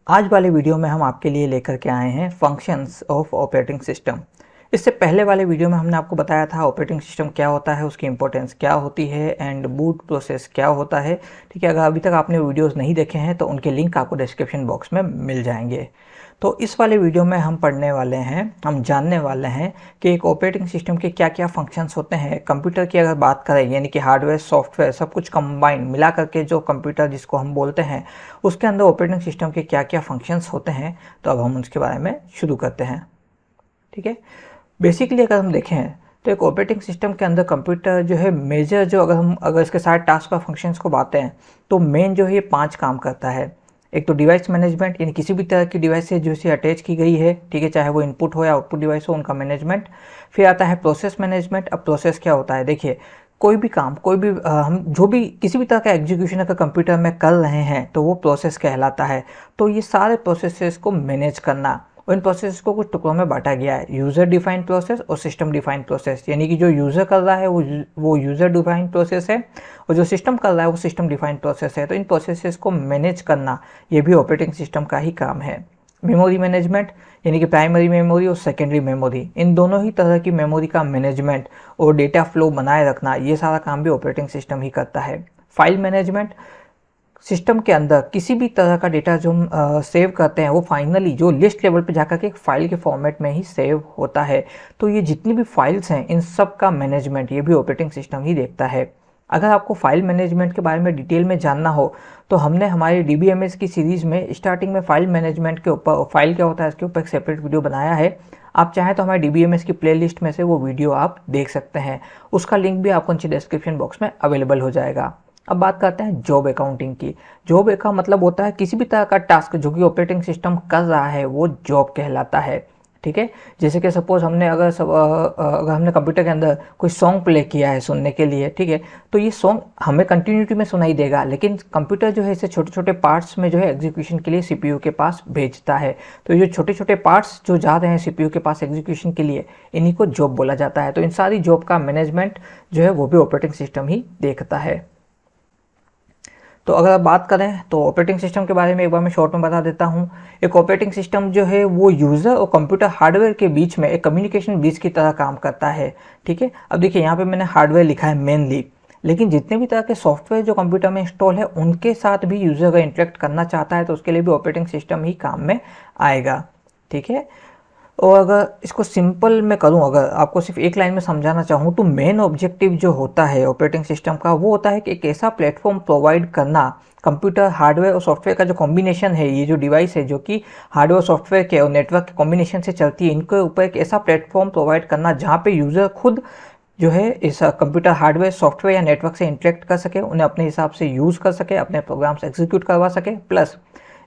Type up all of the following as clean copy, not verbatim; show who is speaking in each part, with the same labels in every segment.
Speaker 1: आज वाले वीडियो में हम आपके लिए लेकर के आए हैं फंक्शंस ऑफ ऑपरेटिंग सिस्टम। इससे पहले वाले वीडियो में हमने आपको बताया था ऑपरेटिंग सिस्टम क्या होता है, उसकी इंपॉर्टेंस क्या होती है एंड बूट प्रोसेस क्या होता है। ठीक है, अगर अभी तक आपने वीडियोस नहीं देखे हैं तो उनके लिंक आपको डिस्क्रिप्शन बॉक्स में मिल जाएंगे। तो इस वाले वीडियो में हम जानने वाले हैं कि एक ऑपरेटिंग सिस्टम के क्या क्या फंक्शंस होते हैं। कंप्यूटर की अगर बात करें, यानी कि हार्डवेयर सॉफ्टवेयर सब कुछ कंबाइन मिला करके जो कंप्यूटर जिसको हम बोलते हैं, उसके अंदर ऑपरेटिंग सिस्टम के क्या क्या फंक्शंस होते हैं। तो अब हम उसके बारे में शुरू करते हैं। ठीक है, बेसिकली अगर हम देखें तो एक ऑपरेटिंग सिस्टम के अंदर कंप्यूटर जो है मेजर जो अगर इसके सारे टास्क और फंक्शंस को बातें हैं तो मेन जो है ये 5 काम करता है। एक तो डिवाइस मैनेजमेंट, यानी किसी भी तरह की डिवाइस से जो इसे अटैच की गई है, ठीक है, चाहे वो इनपुट हो या आउटपुट डिवाइस हो, उनका मैनेजमेंट। फिर आता है प्रोसेस मैनेजमेंट। अब प्रोसेस क्या होता है, देखिए कोई भी काम, हम जो भी किसी भी तरह का एग्जीक्यूशन अगर कंप्यूटर में कर रहे हैं तो वो प्रोसेस कहलाता है। तो ये सारे प्रोसेसेस को मैनेज करना, और इन प्रोसेस को कुछ टुकड़ों में बांटा गया है, यूज़र डिफाइंड प्रोसेस और सिस्टम डिफाइंड प्रोसेस। यानी कि जो यूज़र कर रहा है वो यूज़र डिफाइंड प्रोसेस है, और जो सिस्टम कर रहा है वो सिस्टम डिफाइंड प्रोसेस है। तो इन प्रोसेसेस को मैनेज करना ये भी ऑपरेटिंग सिस्टम का ही काम है। मेमोरी मैनेजमेंट, यानी कि प्राइमरी मेमोरी और सेकेंडरी मेमोरी, इन दोनों ही तरह की मेमोरी का मैनेजमेंट और डेटा फ्लो बनाए रखना, ये सारा काम भी ऑपरेटिंग सिस्टम ही करता है। फाइल मैनेजमेंट, सिस्टम के अंदर किसी भी तरह का डेटा जो हम सेव करते हैं वो फाइनली जो लिस्ट लेवल पे जाकर के एक फाइल के फॉर्मेट में ही सेव होता है। तो ये जितनी भी फाइल्स हैं इन सब का मैनेजमेंट ये भी ऑपरेटिंग सिस्टम ही देखता है। अगर आपको फाइल मैनेजमेंट के बारे में डिटेल में जानना हो तो हमने हमारी DBMS की सीरीज़ में स्टार्टिंग में फाइल मैनेजमेंट के ऊपर, फाइल क्या होता है इसके ऊपर एक सेपरेट वीडियो बनाया है। आप चाहें तो हमारे DBMS की प्लेलिस्ट में से वो वीडियो आप देख सकते हैं, उसका लिंक भी आपको नीचे डिस्क्रिप्शन बॉक्स में अवेलेबल हो जाएगा। अब बात करते हैं जॉब अकाउंटिंग की। जॉब का मतलब होता है किसी भी तरह का टास्क जो कि ऑपरेटिंग सिस्टम कर रहा है वो जॉब कहलाता है। ठीक है, जैसे कि सपोज अगर हमने कंप्यूटर के अंदर कोई सॉन्ग प्ले किया है सुनने के लिए, ठीक है, तो ये सॉन्ग हमें कंटिन्यूटी में सुनाई देगा, लेकिन कंप्यूटर जो है इसे छोटे छोटे पार्ट्स में जो है एग्जीक्यूशन के लिए CPU के पास भेजता है। तो ये जो छोटे छोटे पार्ट्स जो जा रहे हैं CPU के पास एग्जीक्यूशन के लिए, इन्हीं को जॉब बोला जाता है। तो इन सारी जॉब का मैनेजमेंट जो है वो भी ऑपरेटिंग सिस्टम ही देखता है। तो अगर आप बात करें तो ऑपरेटिंग सिस्टम के बारे में एक बार मैं शॉर्ट में बता देता हूं। एक ऑपरेटिंग सिस्टम जो है वो यूज़र और कंप्यूटर हार्डवेयर के बीच में एक कम्युनिकेशन ब्रिज की तरह काम करता है। ठीक है, अब देखिए यहाँ पे मैंने हार्डवेयर लिखा है मेनली, लेकिन जितने भी तरह के सॉफ्टवेयर जो कंप्यूटर में इंस्टॉल है उनके साथ भी यूज़र अगर इंटरेक्ट करना चाहता है तो उसके लिए भी ऑपरेटिंग सिस्टम ही काम में आएगा। ठीक है, और अगर इसको सिंपल में करूं, अगर आपको सिर्फ एक लाइन में समझाना चाहूं तो मेन ऑब्जेक्टिव जो होता है ऑपरेटिंग सिस्टम का वो होता है कि एक ऐसा प्लेटफॉर्म प्रोवाइड करना, कंप्यूटर हार्डवेयर और सॉफ्टवेयर का जो कॉम्बिनेशन है, ये जो डिवाइस है जो कि हार्डवेयर सॉफ्टवेयर के और नेटवर्क के कॉम्बिनेशन से चलती है, इनके ऊपर एक ऐसा प्लेटफॉर्म प्रोवाइड करना जहाँ पे यूज़र खुद जो है इस कंप्यूटर हार्डवेयर सॉफ्टवेयर या नेटवर्क से इंटरेक्ट कर सके, उन्हें अपने हिसाब से यूज़ कर सके, अपने प्रोग्राम्स एग्जीक्यूट करवा सके, प्लस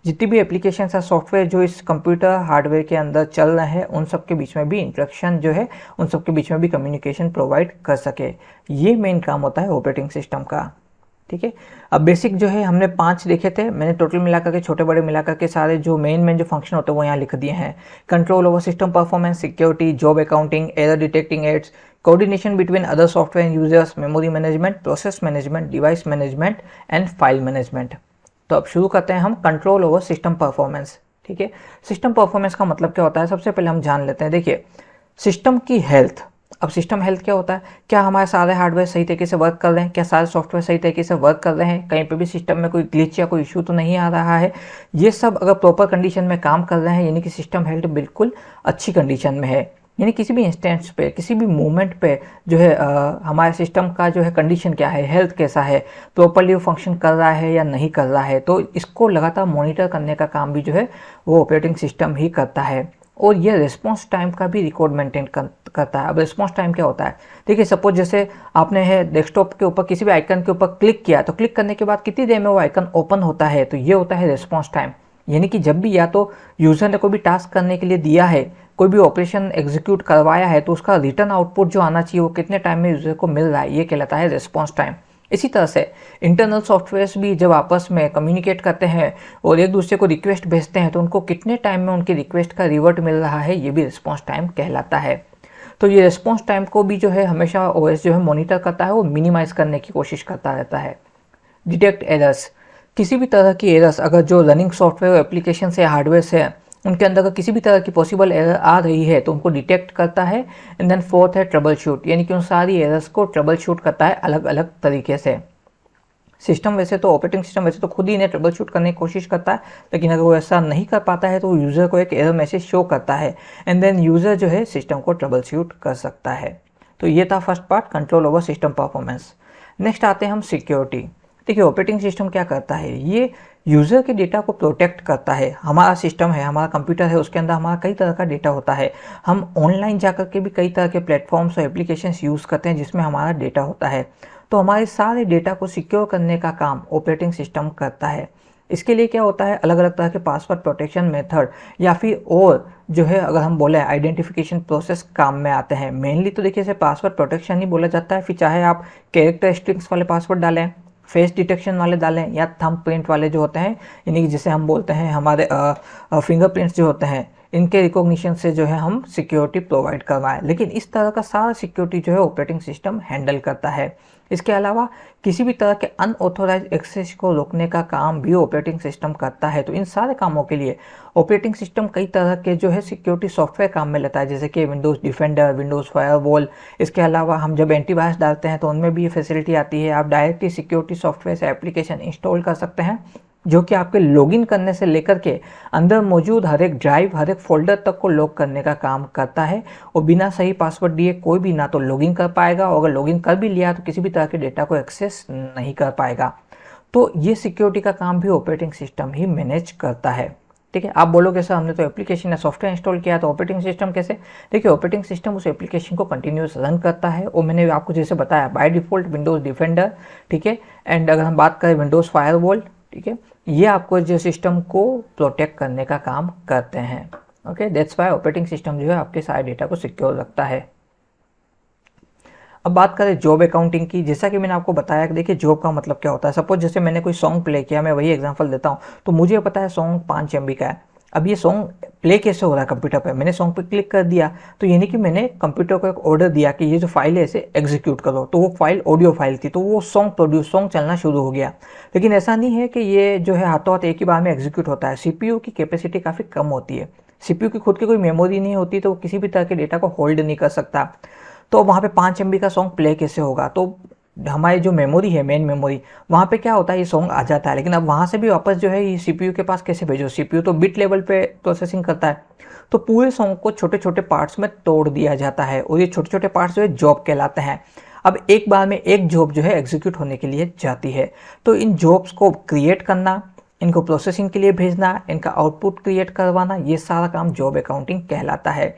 Speaker 1: जितनी भी एप्लीकेशन है सॉफ्टवेयर जो इस कंप्यूटर हार्डवेयर के अंदर चल रहे हैं उन सब के बीच में भी इंटरेक्शन जो है, उन सब के बीच में भी कम्युनिकेशन प्रोवाइड कर सके। ये मेन काम होता है ऑपरेटिंग सिस्टम का। ठीक है, अब बेसिक जो है हमने 5 देखे थे, मैंने टोटल मिलाकर के छोटे बड़े मिलाकर के सारे जो मेन जो फंक्शन होते हैं वो यहाँ लिख दिए हैं। Control over system performance, security, job accounting, error detecting aids, coordination between other software and users, memory management, process management, device management and file management. तो अब शुरू करते हैं हम कंट्रोल ओवर सिस्टम परफॉर्मेंस। ठीक है, सिस्टम परफॉर्मेंस का मतलब क्या होता है, सबसे पहले हम जान लेते हैं। देखिए सिस्टम की हेल्थ। अब सिस्टम हेल्थ क्या होता है, क्या हमारे सारे हार्डवेयर सही तरीके से वर्क कर रहे हैं, क्या सारे सॉफ्टवेयर सही तरीके से वर्क कर रहे हैं, कहीं पे भी सिस्टम में कोई ग्लिच या कोई इशू तो नहीं आ रहा है। ये सब अगर प्रॉपर कंडीशन में काम कर रहे हैं यानी कि सिस्टम हेल्थ बिल्कुल अच्छी कंडीशन में है, यानी किसी भी इंस्टेंस पे, किसी भी मोमेंट पे जो है हमारे सिस्टम का जो है कंडीशन क्या है, हेल्थ कैसा है, प्रॉपरली वो फंक्शन कर रहा है या नहीं कर रहा है, तो इसको लगातार मॉनिटर करने का काम भी जो है वो ऑपरेटिंग सिस्टम ही करता है। और ये रिस्पॉन्स टाइम का भी रिकॉर्ड मेंटेन करता है। अब रिस्पॉन्स टाइम क्या होता है, देखिए सपोज जैसे आपने है डेस्कटॉप के ऊपर किसी भी आइकन के ऊपर क्लिक किया, तो क्लिक करने के बाद कितनी देर में वो आइकन ओपन होता है, तो ये होता है रिस्पॉन्स टाइम। यानी कि जब भी या तो यूज़र ने कोई भी टास्क करने के लिए दिया है, कोई भी ऑपरेशन एग्जीक्यूट करवाया है, तो उसका रिटर्न आउटपुट जो आना चाहिए वो कितने टाइम में यूज़र को मिल रहा है, ये कहलाता है रिस्पॉन्स टाइम। इसी तरह से इंटरनल सॉफ्टवेयर्स भी जब आपस में कम्युनिकेट करते हैं और एक दूसरे को रिक्वेस्ट भेजते हैं तो उनको कितने टाइम में उनकी रिक्वेस्ट का रिवर्ट मिल रहा है, ये भी रिस्पॉन्स टाइम कहलाता है। तो ये रिस्पॉन्स टाइम को भी जो है हमेशा OS जो है मॉनिटर करता है, वो मिनिमाइज करने की कोशिश करता रहता है। डिटेक्ट एरर्स, किसी भी तरह की एरर्स अगर जो रनिंग सॉफ्टवेयर एप्लीकेशन से हार्डवेयर से उनके अंदर अगर किसी भी तरह की पॉसिबल एरर आ रही है तो उनको डिटेक्ट करता है। एंड देन फोर्थ है ट्रबल शूट, यानी कि उन सारी एरर्स को ट्रबल शूट करता है अलग अलग तरीके से। सिस्टम वैसे तो ऑपरेटिंग सिस्टम वैसे तो खुद ही इन्हें ट्रबल शूट करने की कोशिश करता है, लेकिन अगर वो ऐसा नहीं कर पाता है तो यूज़र को एक एरर मैसेज शो करता है एंड देन यूज़र जो है सिस्टम को ट्रबल शूट कर सकता है। तो ये था first part, control over system performance. Next आते हैं हम सिक्योरिटी। देखिए ऑपरेटिंग सिस्टम क्या करता है, ये यूज़र के डेटा को प्रोटेक्ट करता है। हमारा सिस्टम है, हमारा कंप्यूटर है, उसके अंदर हमारा कई तरह का डेटा होता है। हम ऑनलाइन जाकर के भी कई तरह के प्लेटफॉर्म्स और एप्लीकेशंस यूज़ करते हैं जिसमें हमारा डेटा होता है। तो हमारे सारे डेटा को सिक्योर करने का काम ऑपरेटिंग सिस्टम करता है। इसके लिए क्या होता है, अलग अलग तरह के पासवर्ड प्रोटेक्शन मेथड या फिर और जो है अगर हम बोले आइडेंटिफिकेशन प्रोसेस काम में आते हैं। मेनली तो देखिए इसे पासवर्ड प्रोटेक्शन ही बोला जाता है, फिर चाहे आप कैरेक्टर स्ट्रिंग्स वाले पासवर्ड डालें, फेस डिटेक्शन वाले डालें या थंब प्रिंट वाले जो होते हैं, यानी कि जिसे हम बोलते हैं हमारे फिंगरप्रिंट्स जो होते हैं, इनके रिकॉग्निशन से जो है हम सिक्योरिटी प्रोवाइड करवाएं। लेकिन इस तरह का सारा सिक्योरिटी जो है ऑपरेटिंग सिस्टम हैंडल करता है। इसके अलावा किसी भी तरह के अनऑथोराइज एक्सेस को रोकने का काम भी ऑपरेटिंग सिस्टम करता है। तो इन सारे कामों के लिए ऑपरेटिंग सिस्टम कई तरह के जो है सिक्योरिटी सॉफ्टवेयर काम में लेता है, जैसे कि विंडोज़ डिफेंडर, विंडोज़ फायरवॉल। इसके अलावा हम जब एंटीवायरस डालते हैं तो उनमें भी ये फैसिलिटी आती है। आप डायरेक्टली सिक्योरिटी सॉफ्टवेयर से एप्लीकेशन इंस्टॉल कर सकते हैं जो कि आपके लॉगिन करने से लेकर के अंदर मौजूद हर एक ड्राइव, हर एक फोल्डर तक को लॉक करने का काम करता है। और बिना सही पासवर्ड दिए कोई भी ना तो लॉगिन कर पाएगा, और अगर लॉगिन कर भी लिया तो किसी भी तरह के डेटा को एक्सेस नहीं कर पाएगा। तो ये सिक्योरिटी का काम भी ऑपरेटिंग सिस्टम ही मैनेज करता है। ठीक है, आप बोलोगे सर हमने तो एप्लीकेशन या सॉफ्टवेयर इंस्टॉल किया तो ऑपरेटिंग सिस्टम कैसे? देखिए ऑपरेटिंग सिस्टम उस एप्लीकेशन को कंटिन्यूस रन करता है, और मैंने आपको जैसे बताया बाय डिफॉल्ट विंडोज़ डिफेंडर, ठीक है। एंड अगर हम बात करें विंडोज़ फायरवॉल, ठीक है, ये आपको जो सिस्टम को प्रोटेक्ट करने का काम करते हैं। Okay, that's why operating system जो है आपके सारे डेटा को सिक्योर रखता है। अब बात करें जॉब अकाउंटिंग की। जैसा कि मैंने आपको बताया कि देखिए जॉब का मतलब क्या होता है। सपोज जैसे मैंने कोई सॉन्ग प्ले किया, मैं वही एग्जांपल देता हूँ, तो मुझे पता है सॉन्ग 5 MB का है। अब ये सॉन्ग प्ले कैसे हो रहा है कंप्यूटर पे, मैंने सॉन्ग पे क्लिक कर दिया, तो यानी कि मैंने कंप्यूटर को एक ऑर्डर दिया कि ये जो फाइल है इसे एग्जीक्यूट करो। तो वो फाइल ऑडियो फाइल थी, तो वो सॉन्ग चलना शुरू हो गया। लेकिन ऐसा नहीं है कि ये जो है हाथों हाथ एक ही बार में एग्जीक्यूट होता है। सीपीयू की कैपेसिटी काफ़ी कम होती है, सीपीयू की खुद की कोई मेमोरी नहीं होती, तो वो किसी भी तरह के डेटा को होल्ड नहीं कर सकता। तो वहाँ पे 5 MB का सॉन्ग प्ले कैसे होगा? तो हमारी जो मेमोरी है, मेन मेमोरी, वहाँ पे क्या होता है, ये सॉन्ग आ जाता है। लेकिन अब वहाँ से भी वापस जो है ये सीपीयू के पास कैसे भेजो? सीपीयू तो बिट लेवल पे प्रोसेसिंग करता है, तो पूरे सॉन्ग को छोटे छोटे पार्ट्स में तोड़ दिया जाता है, और ये छोटे छोटे पार्ट्स जो है जॉब कहलाते हैं। अब एक बार में एक जॉब जो है एग्जीक्यूट होने के लिए जाती है, तो इन जॉब्स को क्रिएट करना, इनको प्रोसेसिंग के लिए भेजना, इनका आउटपुट क्रिएट करवाना, ये सारा काम जॉब अकाउंटिंग कहलाता है।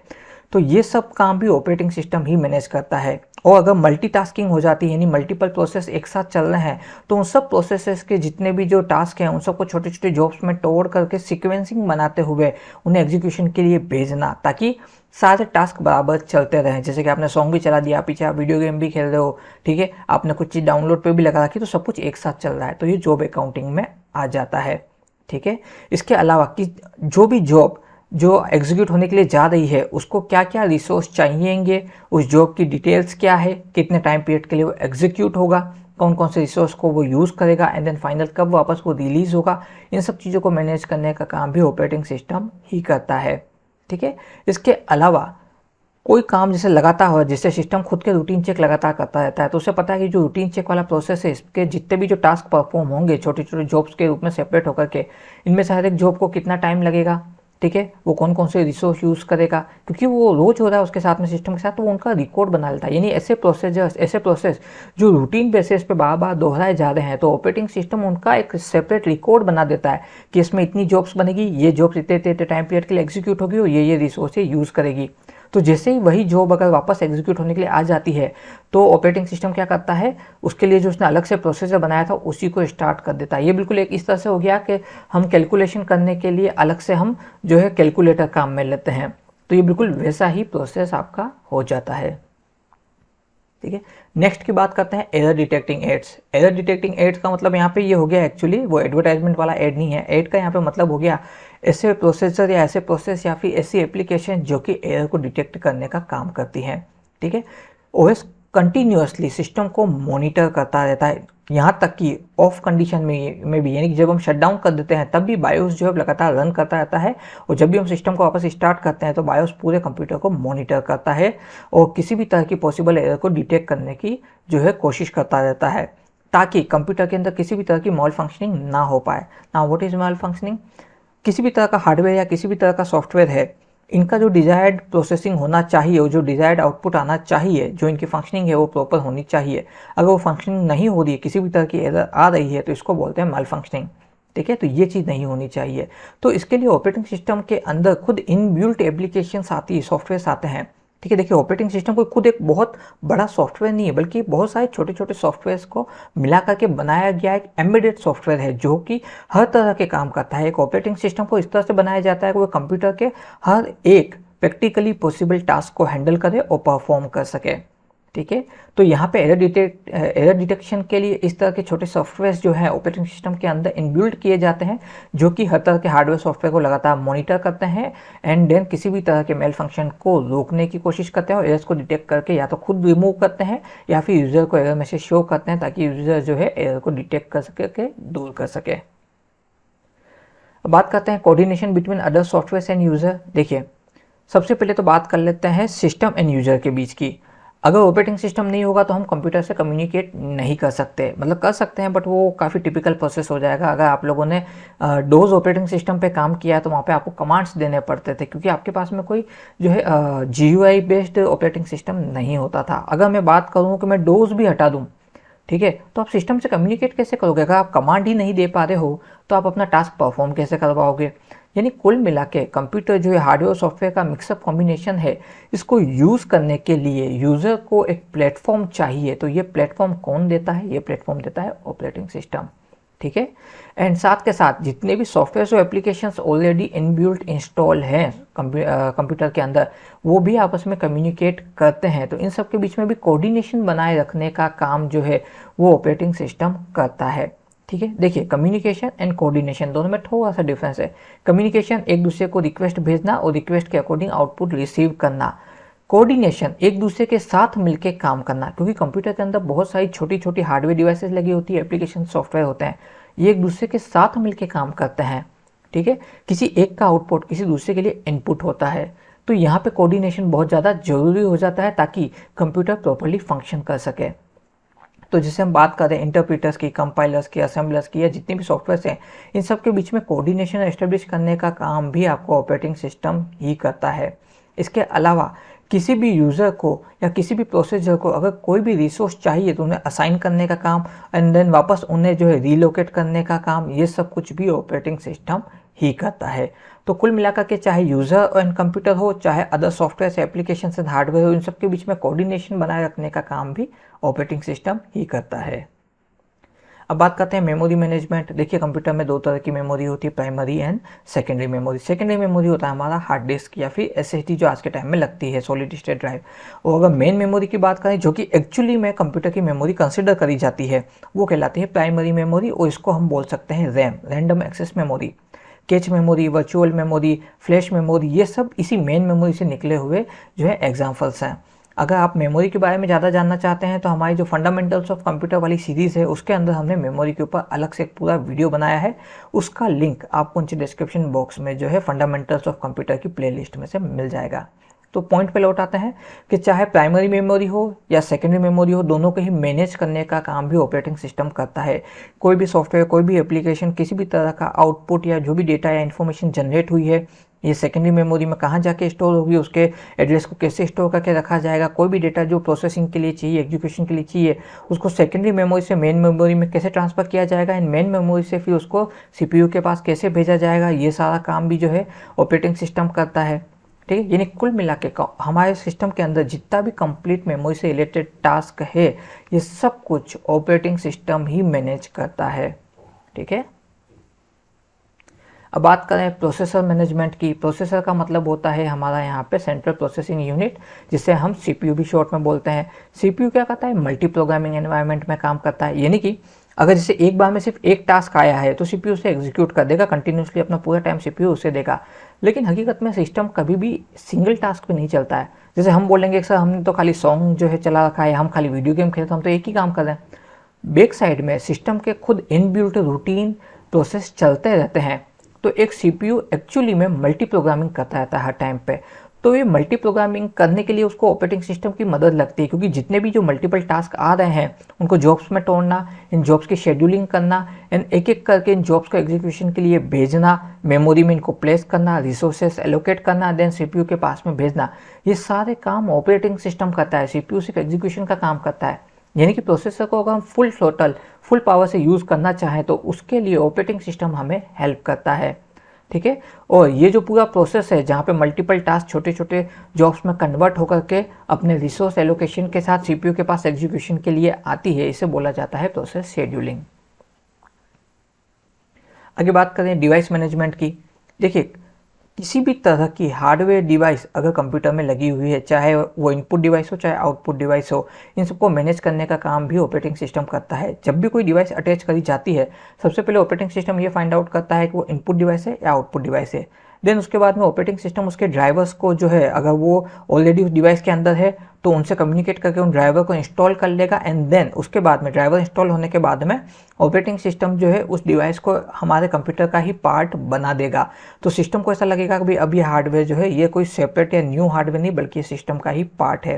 Speaker 1: तो ये सब काम भी ऑपरेटिंग सिस्टम ही मैनेज करता है। और अगर मल्टीटास्किंग हो जाती है, यानी मल्टीपल प्रोसेस एक साथ चल रहे हैं, तो उन सब प्रोसेसेस के जितने भी जो टास्क हैं उन सबको छोटे छोटे जॉब्स में तोड़ करके सीक्वेंसिंग बनाते हुए उन्हें एग्जीक्यूशन के लिए भेजना, ताकि सारे टास्क बराबर चलते रहें। जैसे कि आपने सॉन्ग भी चला दिया, पीछे आप वीडियो गेम भी खेल रहे हो, ठीक है, आपने कुछ चीज़ डाउनलोड पे भी लगा रखी, तो सब कुछ एक साथ चल रहा है, तो ये जॉब अकाउंटिंग में आ जाता है। ठीक है, इसके अलावा कि जो भी जॉब जो एग्जीक्यूट होने के लिए जा रही है उसको क्या क्या रिसोर्स चाहिएंगे, उस जॉब की डिटेल्स क्या है, कितने टाइम पीरियड के लिए वो एग्जीक्यूट होगा, कौन कौन से रिसोर्स को वो यूज़ करेगा, एंड देन फाइनल कब वापस वो रिलीज़ होगा, इन सब चीज़ों को मैनेज करने का काम भी ऑपरेटिंग सिस्टम ही करता है। ठीक है, इसके अलावा कोई काम जैसे लगातार हो, जिससे सिस्टम खुद के रूटीन चेक लगातार करता रहता है, तो उसे पता है कि जो रूटीन चेक वाला प्रोसेस है, इसके जितने भी जो टास्क परफॉर्म होंगे छोटे छोटे जॉब्स के रूप में सेपरेट होकर के, इनमें से हर एक जॉब को कितना टाइम लगेगा, ठीक है, वो कौन कौन से रिसोर्स यूज़ करेगा, क्योंकि वो रोज हो रहा है उसके साथ में सिस्टम के साथ, तो वो उनका रिकॉर्ड बना लेता है। यानी ऐसे प्रोसेस जो रूटीन बेसिस पे बार बार दोहराए जा रहे हैं, तो ऑपरेटिंग सिस्टम उनका एक सेपरेट रिकॉर्ड बना देता है कि इसमें इतनी जॉब्स बनेगी, ये जॉब्स इतने इतने टाइम पीरियड के लिए एग्जीक्यूट होगी और ये रिसोर्सेज यूज़ करेगी। तो जैसे ही वही जॉब अगर वापस एग्जीक्यूट होने के लिए आ जाती है, तो ऑपरेटिंग सिस्टम क्या करता है, उसके लिए जो उसने अलग से प्रोसेसर बनाया था उसी को स्टार्ट कर देता है। ये बिल्कुल एक इस तरह से हो गया कि हम कैलकुलेशन करने के लिए अलग से हम जो है कैलकुलेटर काम में लेते हैं, तो ये बिल्कुल वैसा ही प्रोसेस आपका हो जाता है। ठीक है, नेक्स्ट की बात करते हैं error detecting aids. Error detecting aids का मतलब यहाँ पे ये हो गया, एक्चुअली वो एडवर्टाइजमेंट वाला एड नहीं है। एड का यहाँ पे मतलब हो गया ऐसे प्रोसेसर या ऐसे प्रोसेस या फिर ऐसी एप्लीकेशन जो कि एरर को डिटेक्ट करने का काम करती हैं। ठीक है, ओएस कंटिन्यूअसली सिस्टम को मॉनिटर करता रहता है, यहाँ तक कि ऑफ कंडीशन में भी, यानी कि जब हम शट डाउन कर देते हैं तब भी बायोस जो है लगातार रन करता रहता है, और जब भी हम सिस्टम को वापस स्टार्ट करते हैं तो बायोस पूरे कंप्यूटर को मॉनिटर करता है और किसी भी तरह की पॉसिबल एरर को डिटेक्ट करने की जो है कोशिश करता रहता है, ताकि कंप्यूटर के अंदर किसी भी तरह की मॉल फंक्शनिंग ना हो पाए। Now what is mall functioning? किसी भी तरह का हार्डवेयर या किसी भी तरह का सॉफ्टवेयर है, इनका जो डिजायर्ड प्रोसेसिंग होना चाहिए और जो डिजायर्ड आउटपुट आना चाहिए, जो इनकी फंक्शनिंग है वो प्रॉपर होनी चाहिए, अगर वो फंक्शनिंग नहीं हो रही है, किसी भी तरह की एरर आ रही है, तो इसको बोलते हैं माल फंक्शनिंग। ठीक है, तो ये चीज़ नहीं होनी चाहिए। तो इसके लिए ऑपरेटिंग सिस्टम के अंदर खुद इनबिल्ट एप्लीकेशंस आती है, सॉफ्टवेयर आते हैं। ठीक है, देखिए ऑपरेटिंग सिस्टम कोई खुद एक बहुत बड़ा सॉफ्टवेयर नहीं है, बल्कि बहुत सारे छोटे छोटे सॉफ्टवेयर्स को मिला करके बनाया गया एक एम्बेडेड सॉफ्टवेयर है, जो कि हर तरह के काम करता है। एक ऑपरेटिंग सिस्टम को इस तरह से बनाया जाता है कि वो कंप्यूटर के हर एक प्रैक्टिकली पॉसिबल टास्क को हैंडल करे और परफॉर्म कर सके। ठीक है, तो यहाँ पे एरर डिटेक्शन के लिए इस तरह के छोटे सॉफ्टवेयर जो है ऑपरेटिंग सिस्टम के अंदर इनबिल्ट किए जाते हैं, जो कि हर तरह के हार्डवेयर सॉफ्टवेयर को लगातार मॉनिटर करते हैं एंड देन किसी भी तरह के मेल फंक्शन को रोकने की कोशिश करते हैं और एरर्स को डिटेक्ट करके या तो खुद रिमूव करते हैं या फिर यूजर को एरर मैसेज शो करते हैं, ताकि यूजर जो है एरर को डिटेक्ट कर सके, दूर कर सके। अब बात करते हैं coordination between other software and user. देखिए, सबसे पहले तो बात कर लेते हैं सिस्टम एंड यूजर के बीच की। अगर ऑपरेटिंग सिस्टम नहीं होगा तो हम कंप्यूटर से कम्युनिकेट नहीं कर सकते, मतलब कर सकते हैं बट वो काफ़ी टिपिकल प्रोसेस हो जाएगा। अगर आप लोगों ने डोज ऑपरेटिंग सिस्टम पे काम किया है तो वहाँ पे आपको कमांड्स देने पड़ते थे, क्योंकि आपके पास में कोई जो है GUI बेस्ड ऑपरेटिंग सिस्टम नहीं होता था। अगर मैं बात करूँ कि मैं डोज भी हटा दूँ, ठीक है, तो आप सिस्टम से कम्युनिकेट कैसे करोगे? अगर आप कमांड ही नहीं दे पा रहे हो तो आप अपना टास्क परफॉर्म कैसे करवाओगे? यानी कुल मिला के कंप्यूटर जो है हार्डवेयर सॉफ्टवेयर का मिक्सअप कॉम्बिनेशन है, इसको यूज़ करने के लिए यूज़र को एक प्लेटफॉर्म चाहिए। तो ये प्लेटफॉर्म कौन देता है? ये प्लेटफॉर्म देता है ऑपरेटिंग सिस्टम। ठीक है, एंड साथ के साथ जितने भी सॉफ्टवेयर और एप्लीकेशंस ऑलरेडी इनबिल्ट इंस्टॉल हैं कंप्यूटर के अंदर, वो भी आपस में कम्युनिकेट करते हैं। तो इन सब के बीच में भी कोऑर्डिनेशन बनाए रखने का काम जो है वो ऑपरेटिंग सिस्टम करता है। ठीक है, देखिए कम्युनिकेशन एंड कोऑर्डिनेशन दोनों में थोड़ा सा डिफरेंस है। कम्युनिकेशन एक दूसरे को रिक्वेस्ट भेजना और रिक्वेस्ट के अकॉर्डिंग आउटपुट रिसीव करना। कोऑर्डिनेशन एक दूसरे के साथ मिलकर काम करना, क्योंकि कंप्यूटर के अंदर बहुत सारी छोटी छोटी हार्डवेयर डिवाइसेस लगी होती है, एप्लीकेशन सॉफ्टवेयर होते हैं, ये एक दूसरे के साथ मिलकर काम करते हैं। ठीक है, किसी एक का आउटपुट किसी दूसरे के लिए इनपुट होता है। तो यहाँ पे कोऑर्डिनेशन बहुत ज़्यादा जरूरी हो जाता है ताकि कंप्यूटर प्रॉपरली फंक्शन कर सके। तो जैसे हम बात करें इंटरप्रीटर्स की, कंपाइलर्स की, असेंबलर्स की, या जितने भी सॉफ्टवेयर हैं, इन सब के बीच में कोऑर्डिनेशन एस्टेब्लिश करने का काम भी आपको ऑपरेटिंग सिस्टम ही करता है। इसके अलावा किसी भी यूज़र को या किसी भी प्रोसेसर को अगर कोई भी रिसोर्स चाहिए तो उन्हें असाइन करने का काम एंड देन वापस उन्हें जो है रीलोकेट करने का काम, ये सब कुछ भी ऑपरेटिंग सिस्टम ही करता है। तो कुल मिलाकर के चाहे यूज़र एंड कंप्यूटर हो, चाहे other software application and hardware हो, इन सब के बीच में कोऑर्डिनेशन बनाए रखने का काम भी ऑपरेटिंग सिस्टम ही करता है। अब बात करते हैं मेमोरी मैनेजमेंट। देखिए कंप्यूटर में दो तरह की मेमोरी होती है, primary and secondary memory. Secondary memory होता है हमारा हार्ड डिस्क या फिर SSD जो आज के टाइम में लगती है, सॉलिड स्टेट ड्राइव। और अगर मेन मेमोरी की बात करें, जो कि एक्चुअली में कंप्यूटर की मेमोरी कंसिडर करी जाती है, वो कहलाती है प्राइमरी मेमोरी, और इसको हम बोल सकते हैं RAM, random access memory. Cache memory, virtual memory, flash memory, ये सब इसी मेन मेमोरी से निकले हुए जो है एग्जाम्पल्स हैं। अगर आप मेमोरी के बारे में ज़्यादा जानना चाहते हैं तो हमारी जो फंडामेंटल्स ऑफ कंप्यूटर वाली सीरीज़ है, उसके अंदर हमने मेमोरी के ऊपर अलग से एक पूरा वीडियो बनाया है। उसका लिंक आपको नीचे डिस्क्रिप्शन बॉक्स में जो है फंडामेंटल्स ऑफ कंप्यूटर की प्लेलिस्ट में से मिल जाएगा। तो पॉइंट पे लौट आते हैं कि चाहे प्राइमरी मेमोरी हो या सेकेंडरी मेमोरी हो, दोनों को ही मैनेज करने का काम भी ऑपरेटिंग सिस्टम करता है। कोई भी सॉफ्टवेयर, कोई भी एप्लीकेशन, किसी भी तरह का आउटपुट या जो भी डेटा या इन्फॉर्मेशन जनरेट हुई है, ये सेकेंडरी मेमोरी में कहाँ जाके स्टोर होगी, उसके एड्रेस को कैसे स्टोर करके रखा जाएगा, कोई भी डेटा जो प्रोसेसिंग के लिए चाहिए, एग्जीक्यूशन के लिए चाहिए, उसको सेकेंडरी मेमोरी से मेन मेमोरी में कैसे ट्रांसफ़र किया जाएगा, एंड मेन मेमोरी से फिर उसको CPU के पास कैसे भेजा जाएगा, ये सारा काम भी जो है ऑपरेटिंग सिस्टम करता है। ठीक है, यानी कुल मिला के हमारे सिस्टम के अंदर जितना भी कंप्लीट मेमोरी से रिलेटेड टास्क है, ये सब कुछ ऑपरेटिंग सिस्टम ही मैनेज करता है। ठीक है, अब बात करें प्रोसेसर मैनेजमेंट की। प्रोसेसर का मतलब होता है हमारा यहाँ पे सेंट्रल प्रोसेसिंग यूनिट, जिसे हम CPU भी शॉर्ट में बोलते हैं। CPU क्या करता है? मल्टी प्रोग्रामिंग एनवायरनमेंट में काम करता है, यानी कि अगर जैसे एक बार में सिर्फ एक टास्क आया है तो सीपीयू उसे एग्जीक्यूट कर देगा कंटिन्यूसली, अपना पूरा टाइम सीपीयू उसे देगा। लेकिन हकीकत में सिस्टम कभी भी सिंगल टास्क पे नहीं चलता है। जैसे हम बोलेंगे सर हमने तो खाली सॉन्ग जो है चला रखा है, हम खाली वीडियो गेम खेलते हैं, हम तो एक ही काम कर रहे हैं। बैक साइड में सिस्टम के खुद इनबिल्ट रूटीन प्रोसेस चलते रहते हैं। तो एक सीपीयू एक्चुअली में मल्टी प्रोग्रामिंग करता रहता है हर टाइम पे। तो ये मल्टी प्रोग्रामिंग करने के लिए उसको ऑपरेटिंग सिस्टम की मदद लगती है, क्योंकि जितने भी जो मल्टीपल टास्क आ रहे हैं उनको जॉब्स में तोड़ना, इन जॉब्स की शेड्यूलिंग करना, एंड एक एक करके इन जॉब्स को एग्जीक्यूशन के लिए भेजना, मेमोरी में इनको प्लेस करना, रिसोर्सेस एलोकेट करना, देन सीपीयू के पास में भेजना, ये सारे काम ऑपरेटिंग सिस्टम करता है। सीपीयू सिर्फ एग्जीक्यूशन का काम करता है। यानी कि प्रोसेसर को अगर हम फुल पावर से यूज़ करना चाहें तो उसके लिए ऑपरेटिंग सिस्टम हमें हेल्प करता है। ठीक है, और ये जो पूरा प्रोसेस है जहाँ पे मल्टीपल टास्क छोटे छोटे जॉब्स में कन्वर्ट होकर के अपने रिसोर्स एलोकेशन के साथ सीपीयू के पास एग्जीक्यूशन के लिए आती है, इसे बोला जाता है प्रोसेस शेड्यूलिंग। आगे बात करें डिवाइस मैनेजमेंट की। देखिए, किसी भी तरह की हार्डवेयर डिवाइस अगर कंप्यूटर में लगी हुई है, चाहे वो इनपुट डिवाइस हो चाहे आउटपुट डिवाइस हो, इन सबको मैनेज करने का काम भी ऑपरेटिंग सिस्टम करता है। जब भी कोई डिवाइस अटैच करी जाती है, सबसे पहले ऑपरेटिंग सिस्टम ये फाइंड आउट करता है कि वो इनपुट डिवाइस है या आउटपुट डिवाइस है। देन उसके बाद में ऑपरेटिंग सिस्टम उसके ड्राइवर्स को जो है, अगर वो ऑलरेडी उस डिवाइस के अंदर है तो उनसे कम्युनिकेट करके उन ड्राइवर को इंस्टॉल कर लेगा, एंड देन उसके बाद में ड्राइवर इंस्टॉल होने के बाद में ऑपरेटिंग सिस्टम जो है उस डिवाइस को हमारे कंप्यूटर का ही पार्ट बना देगा। तो सिस्टम को ऐसा लगेगा कि भाई अब ये हार्डवेयर जो है ये कोई सेपरेट या न्यू हार्डवेयर नहीं बल्कि ये सिस्टम का ही पार्ट है।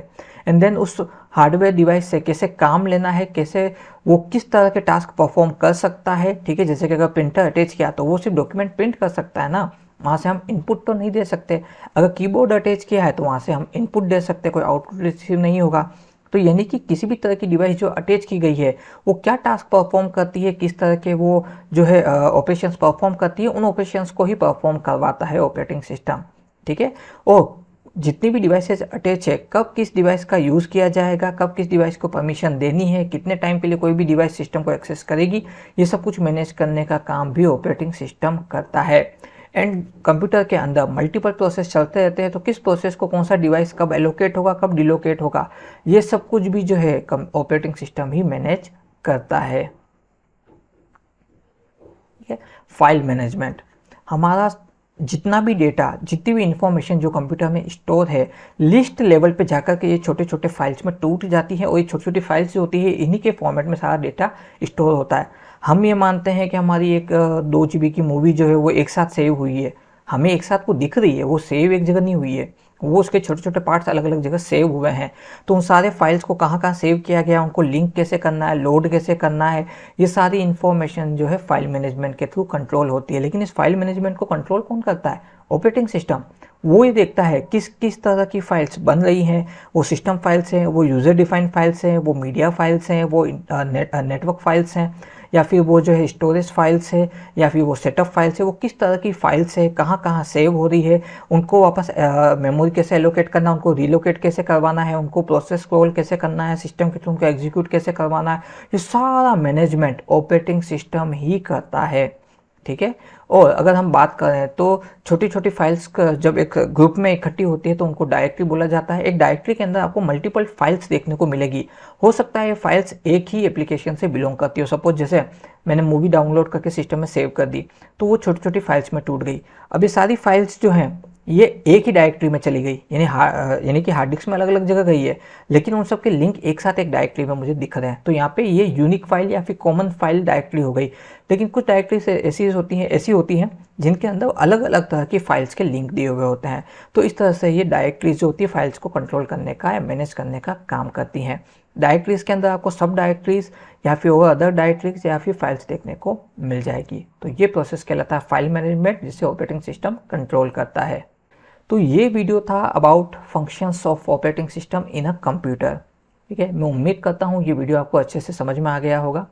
Speaker 1: एंड देन उस हार्डवेयर डिवाइस से कैसे काम लेना है, कैसे वो किस तरह के टास्क परफॉर्म कर सकता है। ठीक है, जैसे कि अगर प्रिंटर अटैच किया तो वो सिर्फ डॉक्यूमेंट प्रिंट कर सकता है ना, वहाँ से हम इनपुट तो नहीं दे सकते। अगर कीबोर्ड अटैच किया है तो वहाँ से हम इनपुट दे सकते, कोई आउटपुट रिसीव नहीं होगा। तो यानी कि किसी भी तरह की डिवाइस जो अटैच की गई है वो क्या टास्क परफॉर्म करती है, किस तरह के वो जो है ऑपरेशंस परफॉर्म करती है, उन ऑपरेशंस को ही परफॉर्म करवाता है ऑपरेटिंग सिस्टम। ठीक है, और जितनी भी डिवाइसेस अटैच है, कब किस डिवाइस का यूज़ किया जाएगा, कब किस डिवाइस को परमिशन देनी है, कितने टाइम के लिए कोई भी डिवाइस सिस्टम को एक्सेस करेगी, ये सब कुछ मैनेज करने का काम भी ऑपरेटिंग सिस्टम करता है। एंड कंप्यूटर के अंदर मल्टीपल प्रोसेस चलते रहते हैं, तो किस प्रोसेस को कौन सा डिवाइस कब एलोकेट होगा, कब डिलोकेट होगा, ये सब कुछ भी जो है ऑपरेटिंग सिस्टम ही मैनेज करता है। ठीक है, फाइल मैनेजमेंट, हमारा जितना भी डेटा, जितनी भी इंफॉर्मेशन जो कंप्यूटर में स्टोर है, लिस्ट लेवल पे जाकर के ये छोटे छोटे फाइल्स में टूट जाती है, और ये छोटी छोटी फाइल्स जो होती है इन्हीं के फॉर्मेट में सारा डेटा स्टोर होता है। हम ये मानते हैं कि हमारी एक 2 GB की मूवी जो है वो एक साथ सेव हुई है, हमें एक साथ वो दिख रही है, वो सेव एक जगह नहीं हुई है, वो उसके छोटे छोटे पार्ट्स अलग अलग जगह सेव हुए हैं। तो उन सारे फाइल्स को कहाँ कहाँ सेव किया गया, उनको लिंक कैसे करना है, लोड कैसे करना है, ये सारी इन्फॉर्मेशन जो है फाइल मैनेजमेंट के थ्रू कंट्रोल होती है। लेकिन इस फाइल मैनेजमेंट को कंट्रोल कौन करता है? Operating system. वो ये देखता है किस किस तरह की फाइल्स बन रही हैं, वो सिस्टम फाइल्स हैं, वो यूज़र डिफाइंड फाइल्स हैं, वो मीडिया फाइल्स हैं, वो नेटवर्क फाइल्स हैं, या फिर वो जो है स्टोरेज फाइल्स है, या फिर वो सेटअप फाइल्स है, वो किस तरह की फाइल्स है, कहाँ कहाँ सेव हो रही है, उनको वापस मेमोरी कैसे एलोकेट करना, उनको रिलोकेट कैसे करवाना है, उनको प्रोसेस स्क्रॉल कैसे करना है, सिस्टम के थ्रू उनको एग्जीक्यूट कैसे करवाना है, ये सारा मैनेजमेंट ऑपरेटिंग सिस्टम ही करता है। ठीक है, और अगर हम बात करें तो छोटी छोटी फाइल्स जब एक ग्रुप में इकट्ठी होती है तो उनको डायरेक्टरी बोला जाता है। एक डायरेक्टरी के अंदर आपको मल्टीपल फाइल्स देखने को मिलेगी। हो सकता है ये फाइल्स एक ही एप्लीकेशन से बिलोंग करती हो। सपोज जैसे मैंने मूवी डाउनलोड करके सिस्टम में सेव कर दी, तो वो छोटी छोटी फाइल्स में टूट गई। अब ये सारी फाइल्स जो हैं ये एक ही डायरेक्टरी में चली गई, यानी कि हार्ड डिस्क में अलग अलग जगह गई है, लेकिन उन सब के लिंक एक साथ एक डायरेक्टरी में मुझे दिख रहे हैं। तो यहाँ पे ये यूनिक फाइल या फिर कॉमन फाइल डायरेक्टरी हो गई। लेकिन कुछ डायरेक्टरीज ऐसी होती हैं जिनके अंदर अलग अलग तरह की फाइल्स के लिंक दिए हुए होते हैं। तो इस तरह से ये डायरेक्टरीज जो होती है फाइल्स को कंट्रोल करने का या मैनेज करने का काम करती हैं। डायरेक्टरीज के अंदर आपको सब डायरेक्टरीज या फिर और अदर डायरेक्टरीज या फिर फाइल्स देखने को मिल जाएगी। तो ये प्रोसेस कहलाता है फाइल मैनेजमेंट, जिसे ऑपरेटिंग सिस्टम कंट्रोल करता है। तो ये वीडियो था about functions of operating system in a computer. ठीक है, मैं उम्मीद करता हूँ ये वीडियो आपको अच्छे से समझ में आ गया होगा।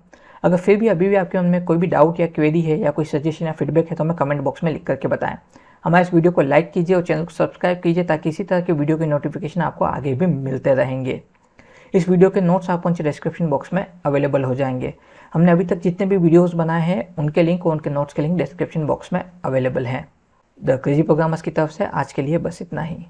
Speaker 1: अगर फिर भी अभी भी आपके मन में कोई भी डाउट या क्वेरी है या कोई सजेशन या फीडबैक है तो हमें कमेंट बॉक्स में लिख करके बताएं। हमारे इस वीडियो को लाइक कीजिए और चैनल को सब्सक्राइब कीजिए, ताकि इसी तरह के वीडियो की नोटिफिकेशन आपको आगे भी मिलते रहेंगे। इस वीडियो के नोट्स आपको नीचे डिस्क्रिप्शन बॉक्स में अवेलेबल हो जाएंगे। हमने अभी तक जितने भी वीडियोज़ बनाए हैं उनके लिंक और उनके नोट्स के लिंक डिस्क्रिप्शन बॉक्स में अवेलेबल हैं। द क्रेजी प्रोग्रामर्स की तरफ से आज के लिए बस इतना ही।